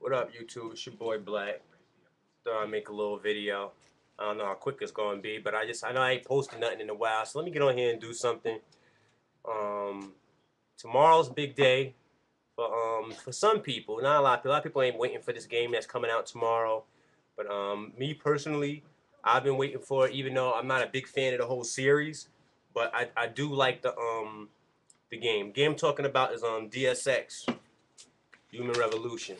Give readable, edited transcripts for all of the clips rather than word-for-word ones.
What up, YouTube? It's your boy Black. Thought I'd make a little video. I don't know how quick it's gonna be, but I know I ain't posted nothing in a while, so let me get on here and do something. Um, Tomorrow's a big day for some people, not a lot. A lot of people ain't waiting for this game that's coming out tomorrow, but me personally, I've been waiting for it, even though I'm not a big fan of the whole series. But I do like the game. Game I'm talking about is Deus Ex, Human Revolution.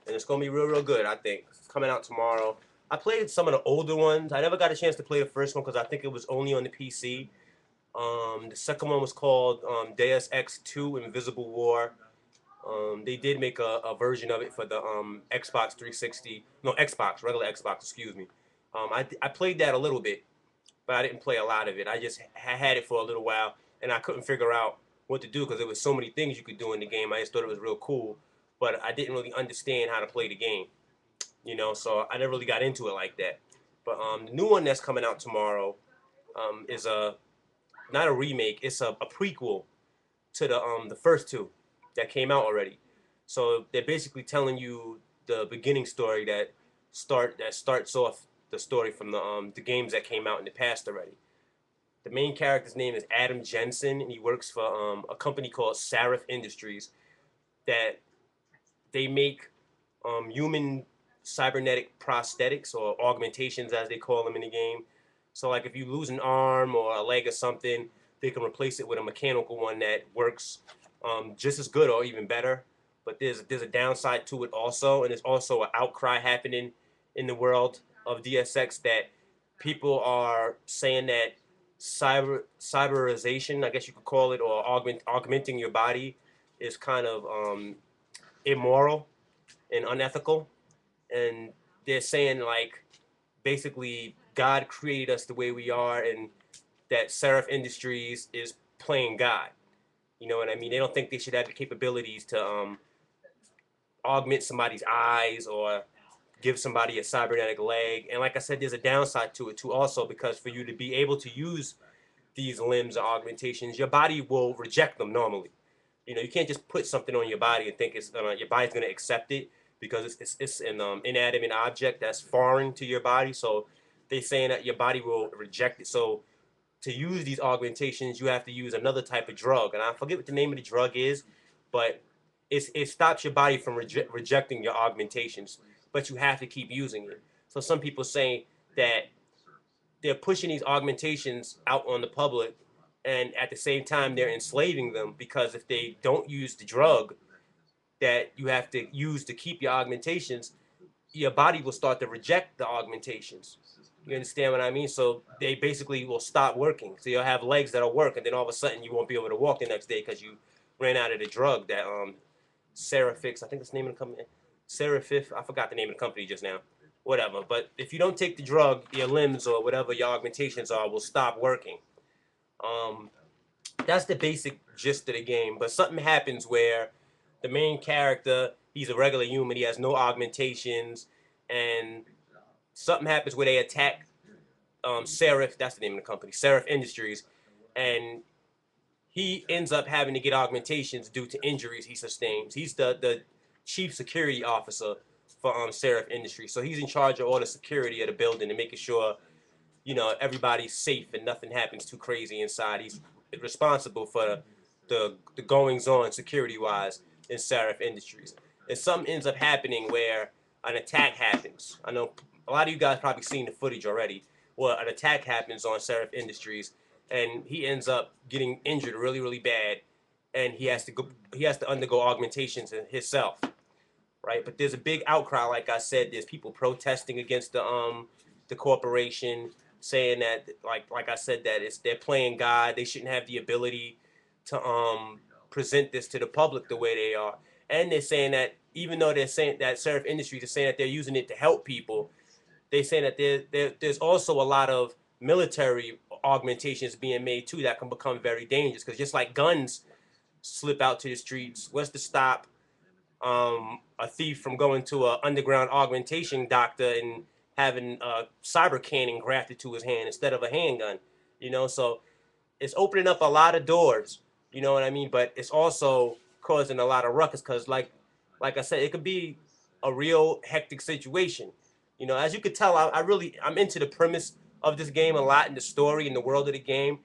And it's gonna be real, real good. I think it's coming out tomorrow. I played some of the older ones. I never got a chance to play the first one because I think it was only on the PC. The second one was called Deus Ex 2 Invisible War. They did make a version of it for the Xbox 360. No, Xbox, regular Xbox, excuse me. I played that a little bit, but I didn't play a lot of it. I just had it for a little while, and I couldn't figure out what to do because there was so many things you could do in the game. I just thought it was real cool, but I didn't really understand how to play the game. So I never really got into it like that. But the new one that's coming out tomorrow is a not a remake. It's a prequel to the first two that came out already. So they're basically telling you the beginning story that starts off the story from the games that came out in the past already. The main character's name is Adam Jensen, and he works for a company called Sarif Industries that they make human cybernetic prosthetics or augmentations, as they call them in the game. So, like, if you lose an arm or a leg or something, they can replace it with a mechanical one that works just as good or even better. But there's a downside to it also, and there's also an outcry happening in the world of DSX that people are saying that cyberization, I guess you could call it, or augmenting your body is kind of immoral and unethical, and they're saying like basically God created us the way we are, and that Seraph Industries is playing God. You know what I mean? They don't think they should have the capabilities to augment somebody's eyes or give somebody a cybernetic leg. And like I said, there's a downside to it too, also, because for you to be able to use these limbs or augmentations, your body will reject them normally. You can't just put something on your body and think your body's gonna accept it because it's an inanimate object that's foreign to your body. So they're saying that your body will reject it. So to use these augmentations, you have to use another type of drug, and I forget what the name of the drug is, but it stops your body from rejecting your augmentations, but you have to keep using it. So some people say that they're pushing these augmentations out on the public, and at the same time they're enslaving them because if they don't use the drug that you have to use to keep your augmentations, your body will start to reject the augmentations. You understand what I mean? So they basically will stop working. So you'll have legs that'll work, and then all of a sudden you won't be able to walk the next day because you ran out of the drug that Serafix, I think that's the name of the company. Serafif, I forgot the name of the company just now. Whatever. But if you don't take the drug, your limbs or whatever your augmentations are will stop working. Um, that's the basic gist of the game. But something happens where the main character, he's a regular human, he has no augmentations, and something happens where they attack Seraph, that's the name of the company, Seraph Industries, and he ends up having to get augmentations due to injuries he sustains. He's the chief security officer for Seraph Industries, so he's in charge of all the security of the building and making sure everybody's safe and nothing happens too crazy inside. He's responsible for the goings on security wise in Seraph Industries. And something ends up happening where an attack happens. I know a lot of you guys probably seen the footage already. Where an attack happens on Seraph Industries, and he ends up getting injured really, really bad, and he has to undergo augmentations himself, right? But there's a big outcry, like I said. There's people protesting against the corporation, saying that like I said, that they're playing God. They shouldn't have the ability to present this to the public the way they are. And they're saying that even though they're saying that Seraph Industries is saying that they're using it to help people, they're saying that there's also a lot of military augmentations being made too that can become very dangerous. Because just like guns slip out to the streets, what's to stop a thief from going to an underground augmentation doctor and having a cyber cannon grafted to his hand instead of a handgun? So it's opening up a lot of doors. You know what I mean? But it's also causing a lot of ruckus because, like I said, it could be a real hectic situation. You know, as you could tell, I'm into the premise of this game a lot, and the story and the world of the game.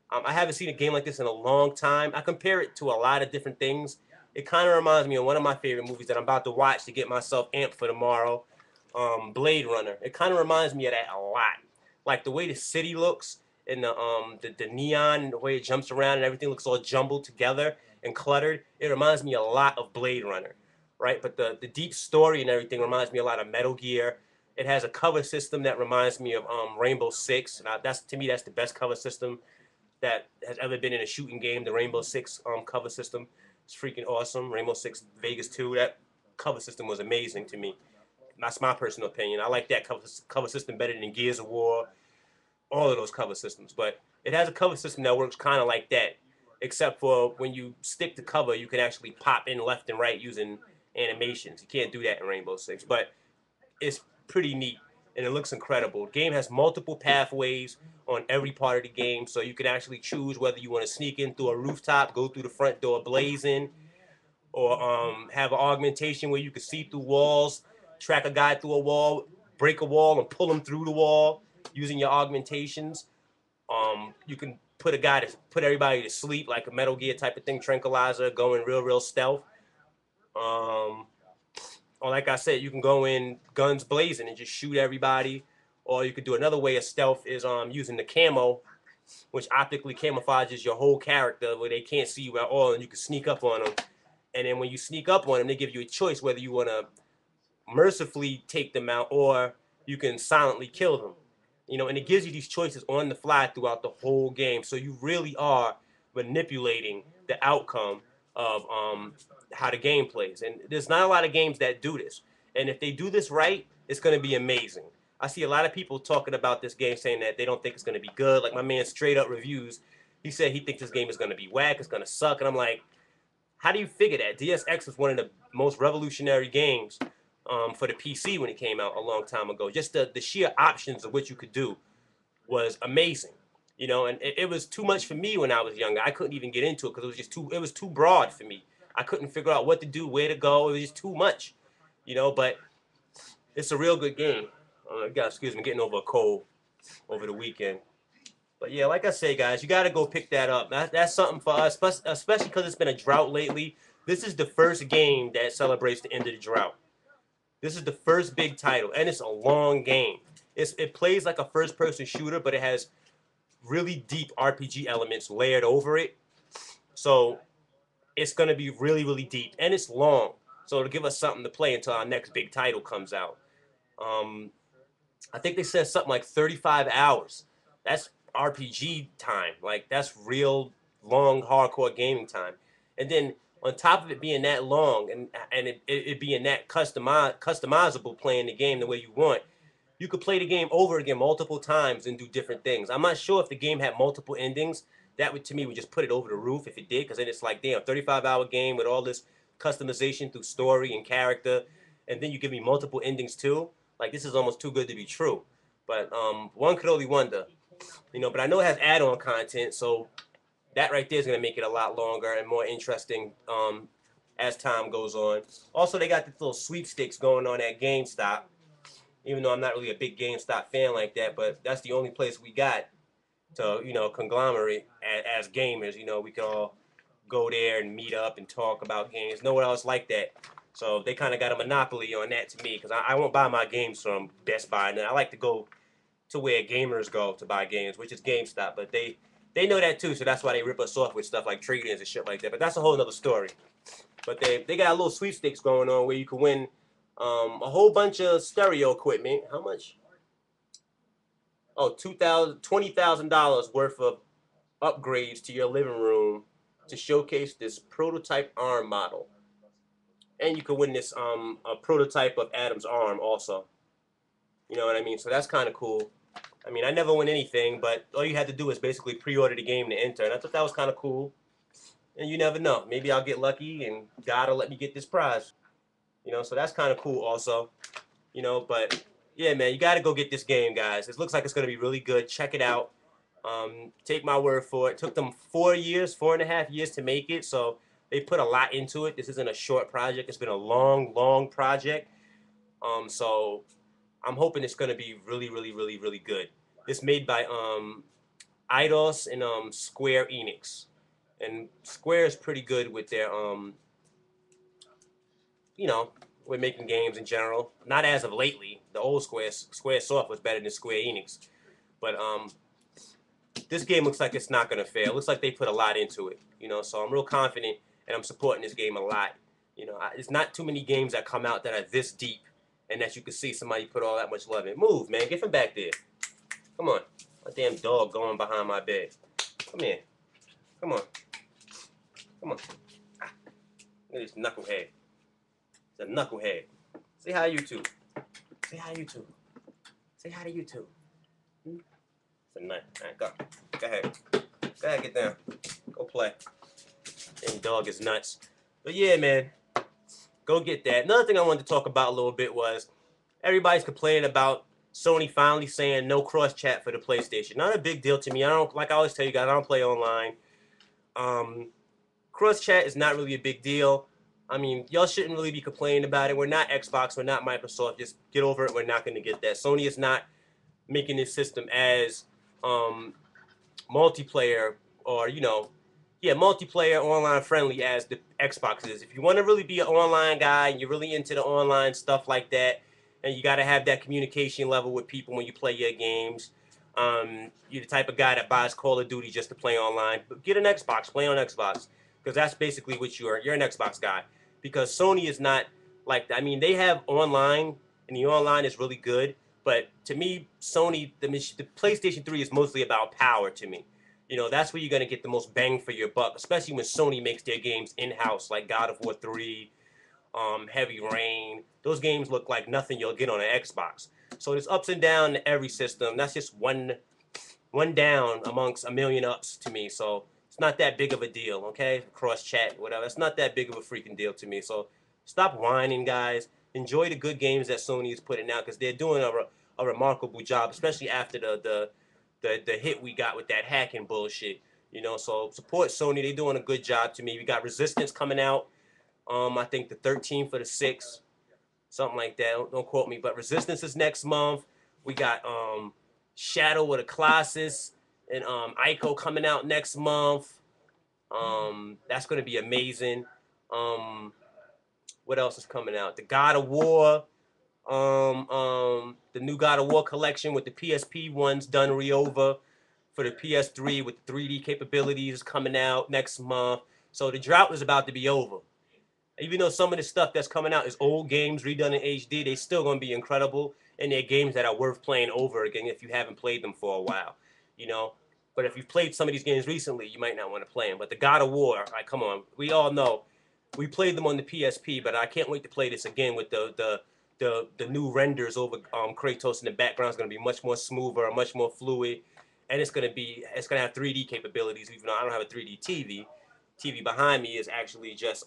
I haven't seen a game like this in a long time. I compare it to a lot of different things. It kind of reminds me of one of my favorite movies that I'm about to watch to get myself amped for tomorrow, Blade Runner. It kind of reminds me of that a lot. Like the way the city looks and the neon and the way it jumps around and everything looks all jumbled together and cluttered. It reminds me a lot of Blade Runner, right? But the deep story and everything reminds me a lot of Metal Gear. It has a cover system that reminds me of Rainbow Six. Now, that's to me that's the best cover system that has ever been in a shooting game. The Rainbow Six cover system is freaking awesome. Rainbow Six Vegas 2, that cover system was amazing to me. That's my personal opinion. I like that cover system better than Gears of War, all of those cover systems. But it has a cover system that works kind of like that, except for when you stick to cover, you can actually pop in left and right using animations. You can't do that in Rainbow Six, but it's pretty neat and it looks incredible. The game has multiple pathways on every part of the game, so you can actually choose whether you want to sneak in through a rooftop, go through the front door blazing, or have an augmentation where you can see through walls, track a guy through a wall, break a wall, and pull him through the wall using your augmentations. You can put everybody to sleep like a Metal Gear type of thing, tranquilizer, going real stealth. Um, or like I said, you can go in guns blazing and just shoot everybody. Or you could do another way of stealth is using the camo, which optically camouflages your whole character where they can't see you at all, and you can sneak up on them. And then when you sneak up on them, they give you a choice whether you want to mercifully take them out or you can silently kill them. You know, and it gives you these choices on the fly throughout the whole game. So you really are manipulating the outcome of how the game plays. And there's not a lot of games that do this. And if they do this right, it's going to be amazing. I see a lot of people talking about this game saying that they don't think it's going to be good. Like my man Straight Up Reviews, he said he thinks this game is going to be whack, it's going to suck. And I'm like, how do you figure that? Deus Ex was one of the most revolutionary games for the PC when it came out a long time ago. Just the sheer options of what you could do was amazing. You know, and it was too much for me when I was younger. I couldn't even get into it because it was too broad for me. I couldn't figure out what to do, where to go. It was just too much, you know. But it's a real good game. Excuse me, getting over a cold over the weekend. But yeah, like I say, guys, you got to go pick that up. That's something for us, especially because it's been a drought lately. This is the first game that celebrates the end of the drought. This is the first big title, and it's a long game. It plays like a first-person shooter, but it has really deep RPG elements layered over it. So it's going to be really deep, and it's long. So it'll give us something to play until our next big title comes out. I think they said something like 35 hours. That's RPG time. Like, that's real long, hardcore gaming time. And then on top of it being that long and it being that customizable playing the game the way you want, you could play the game over again multiple times and do different things. I'm not sure if the game had multiple endings. That would, to me, would just put it over the roof if it did, because then it's like, damn, 35-hour game with all this customization through story and character, and then you give me multiple endings too. Like, this is almost too good to be true. But one could only wonder, you know. But I know it has add-on content, so that right there is going to make it a lot longer and more interesting as time goes on. Also, they got this little sweepstakes going on at GameStop, even though I'm not really a big GameStop fan like that, but that's the only place we got to, you know, conglomerate as gamers. You know, we can all go there and meet up and talk about games. Nowhere else like that. So they kind of got a monopoly on that to me, because I won't buy my games from Best Buy. And I like to go to where gamers go to buy games, which is GameStop. But they know that too, so that's why they rip us off with stuff like trade-ins and shit like that. But that's a whole other story. But they got a little sweepstakes going on where you can win a whole bunch of stereo equipment. How much? Oh, $20,000 worth of upgrades to your living room to showcase this prototype arm model. And you can win this a prototype of Adam's arm also. You know what I mean? So that's kind of cool. I mean, I never win anything, but all you had to do is basically pre-order the game to enter. And I thought that was kind of cool. And you never know. Maybe I'll get lucky and God will let me get this prize. You know, so that's kind of cool also. You know, but yeah, man, you got to go get this game, guys. It looks like it's going to be really good. Check it out. Take my word for it. It took them 4.5 years to make it. So they put a lot into it. This isn't a short project. It's been a long project. So I'm hoping it's gonna be really, really, really, really good. It's made by Eidos and Square Enix, and Square is pretty good with their you know, with making games in general. Not as of lately. The old Square Soft was better than Square Enix, but this game looks like it's not gonna fail. It looks like they put a lot into it, So I'm real confident, and I'm supporting this game a lot. It's not too many games that come out that are this deep, and that you can see somebody put all that much love in. Move, man, get from back there. Come on, my damn dog going behind my bed. Come here, come on, come on. Ah, look at this knucklehead. It's a knucklehead. Say hi, YouTube. Say hi, YouTube. Say hi to YouTube. It's a nut. All right, go. Go ahead. Go ahead, get down. Go play. And dog is nuts. But yeah, man, go get that. Another thing I wanted to talk about a little bit was everybody's complaining about Sony finally saying no cross chat for the PlayStation. Not a big deal to me. I don't, like I always tell you guys, I don't play online. Cross chat is not really a big deal. I mean, y'all shouldn't really be complaining about it. We're not Xbox. We're not Microsoft. Just get over it. We're not going to get that. Sony is not making this system as multiplayer or, multiplayer online friendly as the Xbox is. If you want to really be an online guy and you're really into the online stuff like that, and you got to have that communication level with people when you play your games, you're the type of guy that buys Call of Duty just to play online, but get an Xbox, play on Xbox, because that's basically what you are. You're an Xbox guy. Because Sony is not like that. I mean, they have online, and the online is really good, but to me, Sony, the PlayStation 3 is mostly about power to me. That's where you're going to get the most bang for your buck, especially when Sony makes their games in-house, like God of War 3, Heavy Rain. Those games look like nothing you'll get on an Xbox. So there's ups and downs to every system. That's just one down amongst a million ups to me. So it's not that big of a deal, okay? Cross chat, whatever. It's not that big of a freaking deal to me. So stop whining, guys. Enjoy the good games that Sony is putting out because they're doing a remarkable job, especially after the hit we got with that hacking bullshit. So support Sony. They're doing a good job to me. We got Resistance coming out. I think the 13th or the 6th, something like that. Don't quote me, but Resistance is next month. We got Shadow of the Colossus and Ico coming out next month. That's gonna be amazing. What else is coming out? The God of War. The new God of War collection with the PSP ones done re-over for the PS3 with the 3D capabilities coming out next month. So the drought is about to be over. Even though some of the stuff that's coming out is old games redone in HD, they still gonna be incredible, and they're games that are worth playing over again if you haven't played them for a while, you know. But if you've played some of these games recently, you might not want to play them. But the God of War, like, come on, we all know we played them on the PSP, but I can't wait to play this again with the new renders over Kratos in the background. Is going to be much more smoother, much more fluid, and it's going to have 3D capabilities. Even though I don't have a 3D TV, TV behind me is actually just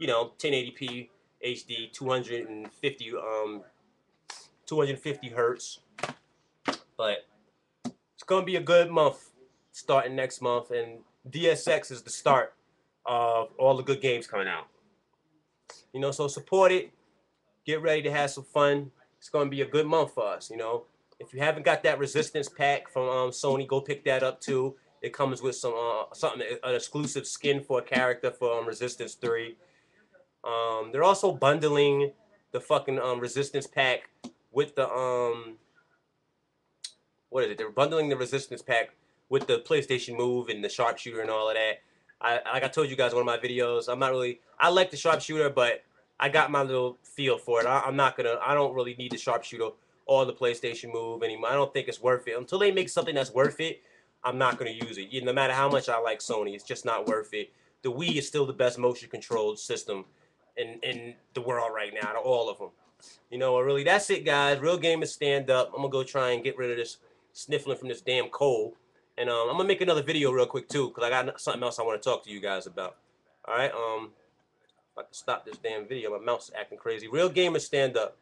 1080p HD, 250 hertz. But it's going to be a good month starting next month, and Deus Ex is the start of all the good games coming out. So support it. Get ready to have some fun. It's going to be a good month for us. If you haven't got that Resistance pack from Sony, go pick that up too. It comes with some an exclusive skin for a character for Resistance 3. They're also bundling the fucking Resistance pack with the what is it? They're bundling the Resistance pack with the PlayStation Move and the sharpshooter and all of that. Like I told you guys in one of my videos, I like the sharpshooter, but I got my little feel for it. I don't really need the sharpshooter or the PlayStation Move anymore. I don't think it's worth it. Until they make something that's worth it, I'm not going to use it. No matter how much I like Sony, it's just not worth it. The Wii is still the best motion controlled system in the world right now, out of all of them. Really, that's it, guys. Real gamers stand up. I'm going to go try and get rid of this sniffling from this damn cold. And I'm going to make another video real quick, too, because I got something else I want to talk to you guys about. All right? If I can stop this damn video, my mouse is acting crazy. Real gamers stand up.